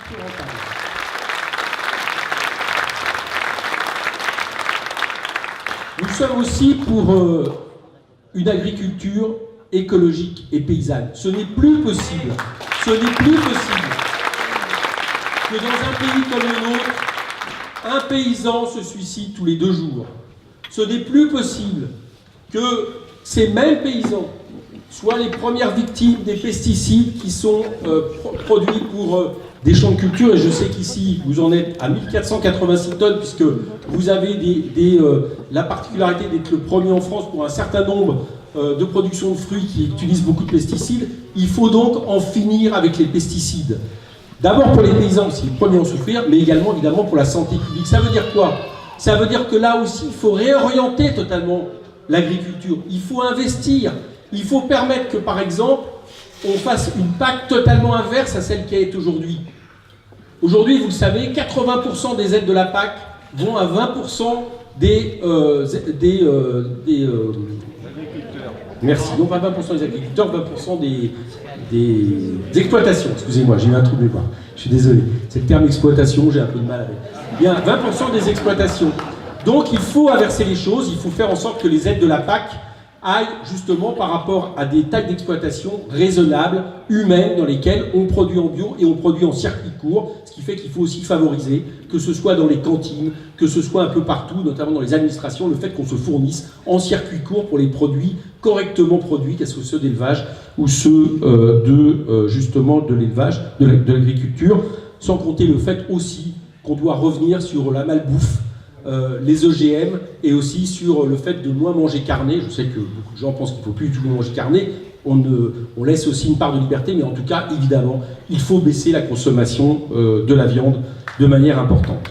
plus rentable. Nous sommes aussi pour une agriculture écologique et paysanne. Ce n'est plus possible. Ce n'est plus possible que dans un pays comme le nôtre, un paysan se suicide tous les 2 jours. Ce n'est plus possible que ces mêmes paysans soient les premières victimes des pesticides qui sont produits pour des champs de culture. Et je sais qu'ici, vous en êtes à 1486 tonnes, puisque vous avez la particularité d'être le premier en France pour un certain nombre de productions de fruits qui utilisent beaucoup de pesticides. Il faut donc en finir avec les pesticides. D'abord pour les paysans, c'est les premiers à en souffrir, mais également évidemment pour la santé publique. Ça veut dire quoi? Ça veut dire que là aussi, il faut réorienter totalement l'agriculture. Il faut investir. Il faut permettre que, par exemple, on fasse une PAC totalement inverse à celle qui est aujourd'hui. Aujourd'hui, vous le savez, 80% des aides de la PAC vont à 20% des merci. Non pas 20% des agriculteurs, 20% des exploitations. Excusez-moi, j'ai eu un trou de mémoire. Je suis désolé. C'est le terme exploitation, j'ai un peu de mal avec. Bien, 20% des exploitations. Donc il faut inverser les choses, il faut faire en sorte que les aides de la PAC aillent justement par rapport à des tailles d'exploitation raisonnables, humaines, dans lesquelles on produit en bio et on produit en circuit court, ce qui fait qu'il faut aussi favoriser, que ce soit dans les cantines, que ce soit un peu partout, notamment dans les administrations, le fait qu'on se fournisse en circuit court pour les produits correctement produits, qu'est-ce que ceux d'élevage ou ceux justement de l'élevage, de l'agriculture, sans compter le fait aussi qu'on doit revenir sur la malbouffe, les OGM, et aussi sur le fait de moins manger carné. Je sais que beaucoup de gens pensent qu'il ne faut plus du tout manger carné. On laisse aussi une part de liberté, mais en tout cas, évidemment, il faut baisser la consommation de la viande de manière importante.